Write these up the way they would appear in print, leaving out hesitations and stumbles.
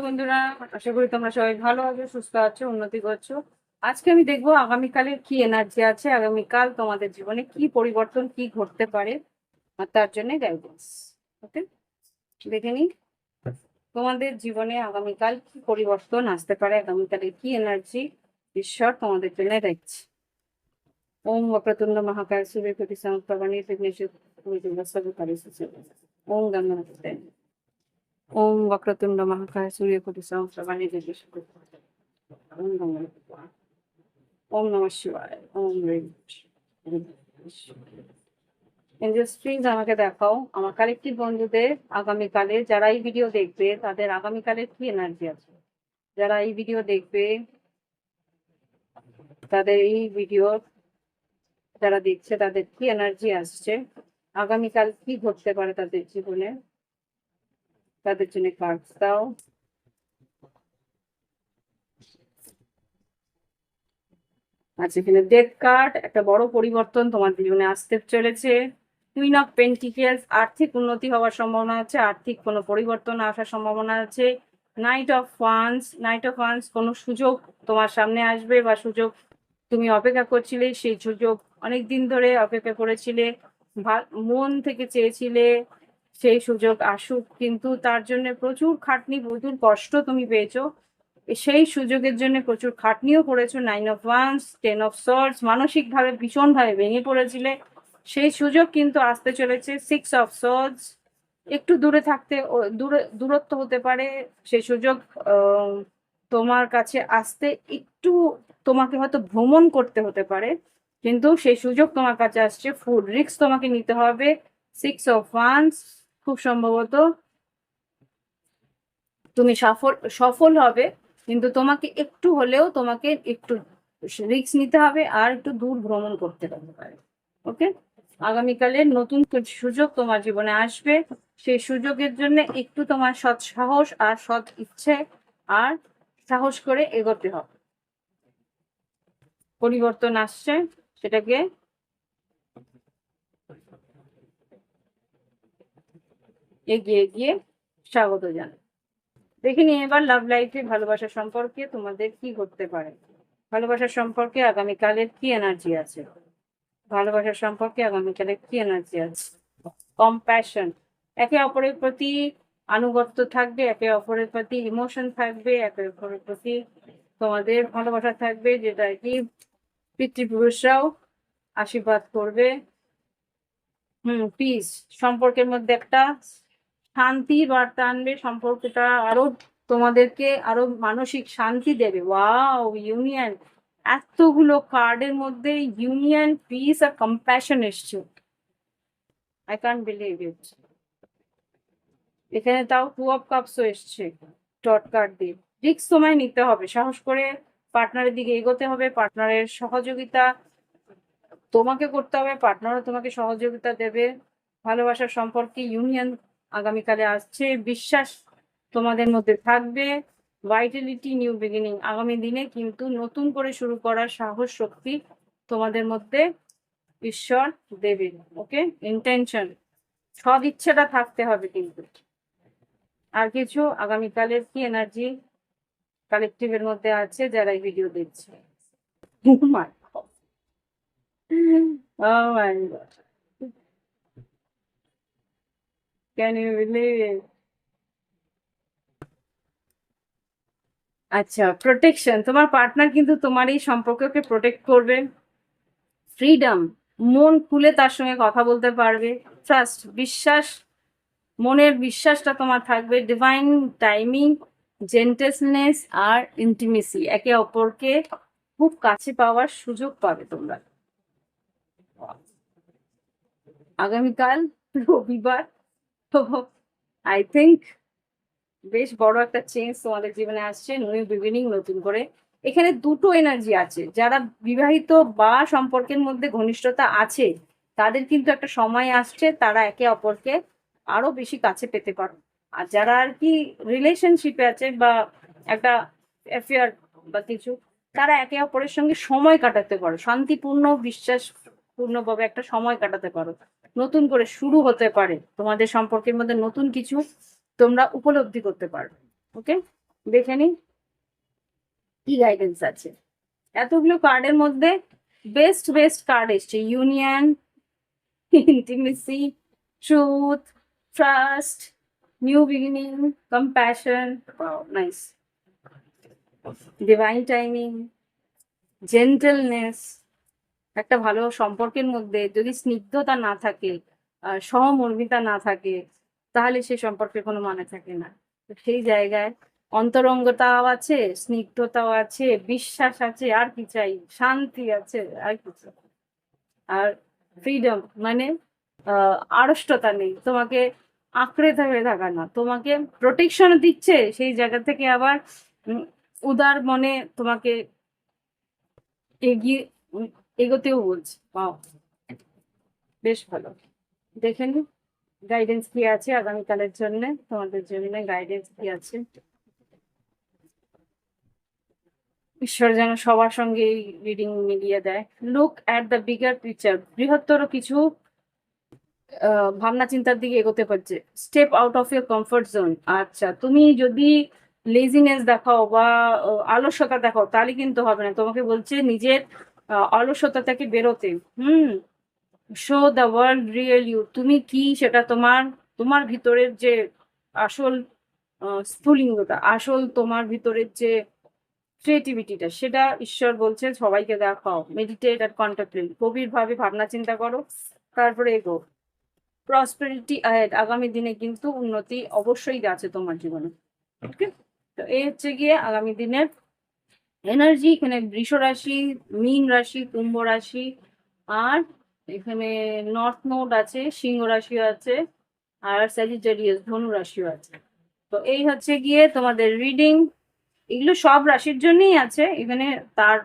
বন্ধুরা, আশা করি তোমরা সবাই ভালো আছো, সুস্থ আছো, উন্নতি করছো। আজকে আমি দেখবো আগামীকালের কি এনার্জি আছে, আগামীকাল তোমাদের জীবনে কি পরিবর্তন কি ঘটতে পারে, আর তার জন্য গাইডেন্স। ওকে, দেখে নি তোমাদের জীবনে আগামীকাল কি পরিবর্তন আসতে পারে, আগামীকালের কি এনার্জি ঈশ্বর তোমাদের জন্য দেখছে। ওম বক্রতুণ্ড মহাকায় সূর্যকোটি সমপ্রভা নির্বিঘ্নেষু ওম গঙ্গা ওম বক্রতুণ্ড মহাকায় সূর্যকোটি সমপ্রভা নির্বিঘ্নেষু ওম গঙ্গা ওম নমঃ শিবায় ওম হ্রিং। এঞ্জেলস প্লিজ আমাকে দেখাও আমার কালেক্টিভ বন্ধুদের আগামীকালে যারা এই ভিডিও দেখবে তাদের আগামীকালের কি এনার্জি আছে। যারা এই ভিডিও দেখবে তাদের এই ভিডিও যারা দেখছে তাদের কি এনার্জি আসছে, আগামীকাল কি ঘটতে পারে তাদের জীবনে, তাদের জন্য কার্ডস দাও। আচ্ছা, এখানে ডেথ কার্ড, একটা বড় পরিবর্তন তোমার জীবনে আসতে চলেছে। কুইন অফ পেন্টিকেলস, আর্থিক উন্নতি হওয়ার সম্ভাবনা আছে, আর্থিক কোনো পরিবর্তন আসার সম্ভাবনা আছে। নাইট অফ ওয়ান্স, কোনো সুযোগ তোমার সামনে আসবে বা সুযোগ তুমি অপেক্ষা করছিলে, সেই সুযোগ অনেক দিন ধরে অপেক্ষা করেছিলে, মন থেকে চেয়েছিলে সেই সুযোগ আসুক, কিন্তু তার জন্য প্রচুর খাটনি, প্রচুর কষ্ট তুমি পেয়েছো। সেই সুযোগের জন্য প্রচুর খাটনিও করেছো। 9 অফ ওয়ান্স, 10 অফ সর্ডস, মানসিকভাবে ভীষণভাবে ভেঙে পড়েছিলে, সেই সুযোগ কিন্তু আসতে চলেছে। 6 অফ সর্ডস, একটু দূরে থাকতে, দূরত্ব হতে পারে সেই সুযোগ তোমার কাছে আসতে, একটু তোমাকে হয়তো ভ্রমণ করতে হতে পারে, কিন্তু সেই সুযোগ তোমার কাছে আসছে। ফুল রিস্ক তোমাকে নিতে হবে। 6 অফ ওয়ান্স, খুব সম্ভবত তুমি সফল হবে, কিন্তু তোমাকে একটু হলেও তোমাকে একটু রিস্ক নিতে হবে আর একটু দূর ভ্রমণ করতে হতে পারে। ওকে, আগামীকালে নতুন সুযোগ তোমার জীবনে আসবে, সেই সুযোগের জন্য একটু তোমার সৎ সাহস আর সৎ ইচ্ছে আর সাহস করে এগোতে হবে। পরিবর্তন আসছে, সেটাকে এগিয়ে গিয়ে স্বাগত জানাই। দেখে নিয়ে এবার লাভ লাইফে ভালোবাসার সম্পর্কে তোমাদের কি ঘটতে পারে, ভালোবাসার সম্পর্কে আগামীকালের কি এনার্জি আছে, ভালোবাসার সম্পর্কে আগামীকালের কি এনার্জি আছে। কম্প্যাশন, একে অপরের প্রতি আনুগত্য থাকবে, একে অপরের প্রতি ইমোশন থাকবে, একে অপরের প্রতি তোমাদের ভালোবাসা থাকবে, যেটা কি পিতৃপুরুষরাও আশীর্বাদ করবে। পিস, সম্পর্কের মধ্যে একটা শান্তি বার্তা আনবে, সম্পর্কটা আরো তোমাদেরকে আরো মানসিক শান্তি দেবে। ওয়াও, ইউনিয়ন, এতগুলো কার্ডের মধ্যে ইউনিয়ন, পিস আর কম্প্যাশন এসছে। I can't believe it. এখানে তাও 2 অফ কাপসও এসছে ডট কার্ড দিয়ে। রিস্ক তোমায় নিতে হবে, সাহস করে পার্টনারের দিকে এগোতে হবে, পার্টনারের সহযোগিতা তোমাকে করতে হবে, পার্টনারও তোমাকে সহযোগিতা দেবে। ভালোবাসার সম্পর্কে ইউনিয়ন আগামীকালে আসছে, বিশ্বাস তোমাদের মধ্যে থাকবে, ভাইটালিটি, নিউ বিগিনিং, আগামী দিনে কিন্তু নতুন করে শুরু করার সাহস শক্তি তোমাদের মধ্যে ঈশ্বর দেবে। ওকে, ইন্টেনশন, সব ইচ্ছাটা থাকতে হবে কিন্তু। আর কিছু আগামীকালের কি এনার্জি কালেকটিভের মধ্যে আছে যারা এই ভিডিও দেখছে। Oh my God. Oh my God. Can you believe it? আচ্ছা, প্রোটেকশন, তোমার পার্টনার কিন্তু তোমার এই সম্পর্ককে প্রোটেক্ট করবে। ফ্রিডম, মন খুলে তার সঙ্গে কথা বলতে পারবে। ট্রাস্ট, বিশ্বাস, মনের বিশ্বাসটা তোমার থাকবে। ডিভাইন টাইমিং, জেন্টলনেস আর ইন্টিমেসি, একে অপরকে খুব কাছে পাওয়ার সুযোগ পাবে তোমরা। আগামীকাল রবিবার, তো আই থিঙ্ক বেশ বড় একটা চেঞ্জ তোমাদের জীবনে আসছে, নিউ বিগিনিং, নতুন করে। এখানে দুটো এনার্জি আছে, যারা বিবাহিত বা সম্পর্কের মধ্যে ঘনিষ্ঠতা আছে তাদের কিন্তু একটা সময় আসছে, তারা একে অপরকে আরো বেশি কাছে পেতে পারো। আর যারা আর কি রিলেশনশিপে আছে বা একটা অ্যাফেয়ার বা কিছু, তারা একে অপরের সঙ্গে সময় কাটাতে পারো, শান্তিপূর্ণ বিশ্বাসপূর্ণভাবে একটা সময় কাটাতে পারো। নতুন করে শুরু হতে পারে তোমাদের সম্পর্কের মধ্যে, নতুন কিছু তোমরা উপলব্ধি করতে পারবে। ওকে, দেখে নি কি গাইডেন্স আছে। এতগুলো কার্ডের মধ্যে বেস্ট বেস্ট কার্ড এসছে, union, intimacy, truth, trust, new beginning, compassion, nice, divine timing, gentleness. একটা ভালো সম্পর্কের মধ্যে যদি স্নিগ্ধতা না থাকে, সহমর্মিতা না থাকে, তাহলে সেই সম্পর্কের কোনো মানে থাকে না। তো সেই জায়গায় অন্তরঙ্গতাও আছে, স্নিগ্ধতাও আছে, বিশ্বাস আছে, আর কি চাই, শান্তি আছে, আর কিছু। আর ফ্রিডম মানে আড়ষ্টতা নেই, তোমাকে আঁকড়ে ধরে থাকা না, তোমাকে প্রোটেকশন দিচ্ছে, সেই জায়গা থেকে আবার উদার মনে তোমাকে এগিয়ে এগোতেও বলছে। পাও বেশ ভালো। দেখে নি গাইডেন্স কি আছে আগামীকালের জন্য, তোমাদের জন্য গাইডেন্স কি আছে। ঈশ্বর যেন সবার সঙ্গে এই রিডিং মিলিয়ে দেয়। Look at the bigger picture, বৃহত্তর কিছু ভাবনা চিন্তার দিকে এগোতে পারছে। Step out of your comfort zone. আচ্ছা, তুমি যদি লেজিনেস দেখাও বা আলস্যতা দেখাও তাহলে কিন্তু হবে না, তোমাকে বলছে নিজের অলসতা থেকে বেরোতে। Show the world real you, তুমি কি সেটা তোমার তোমার ভিতরের যে আসল স্ফুলিঙ্গটা, আসল তোমার ভিতরের যে ক্রিয়েটিভিটিটা, সেটা ঈশ্বর বলছে সবাইকে দেখাও। মেডিটেট আর কন্টেম্পলেট, গভীরভাবে ভাবনা চিন্তা করো, তারপরে এগো। প্রসপেরিটি অ্যাহেড, আগামী দিনে কিন্তু উন্নতি অবশ্যই আছে তোমার জীবনে। ওকে, তো এই হচ্ছে গিয়ে আগামী দিনের এনার্জি। এখানে বৃষ রাশি, মীন রাশি, কুম্ভ রাশি, আর এখানে নর্থ নোড আছে, সিংহ রাশিও আছে, আর স্যাজিটেরিয়াস ধনু রাশিও আছে। তো এই হচ্ছে গিয়ে তোমাদের রিডিং। এগুলো সব রাশির জন্যই আছে এখানে, তার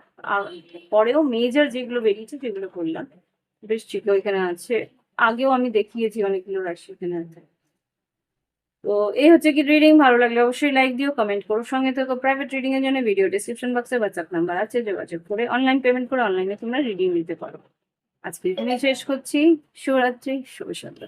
পরেও মেজর যেগুলো বেরিয়েছে সেগুলো করলাম। বেশ ঠিক এখানে আছে, আগেও আমি দেখিয়েছি অনেকগুলো রাশি এখানে আছে। তো এই হচ্ছে কি রিডিং। ভালো লাগলে অবশ্যই লাইক দিও, কমেন্ট করো, সঙ্গে থেকো। প্রাইভেট রিডিং এর জন্য ভিডিও ডিসক্রিপশন বক্সে হোয়াটসঅ্যাপ নাম্বার আছে, যোগাযোগ করে অনলাইন পেমেন্ট করে অনলাইনে তোমরা রিডিং নিতে পারো। আজকে এখানে শেষ করছি। শুভরাত্রি, শুভ সন্ধ্যা।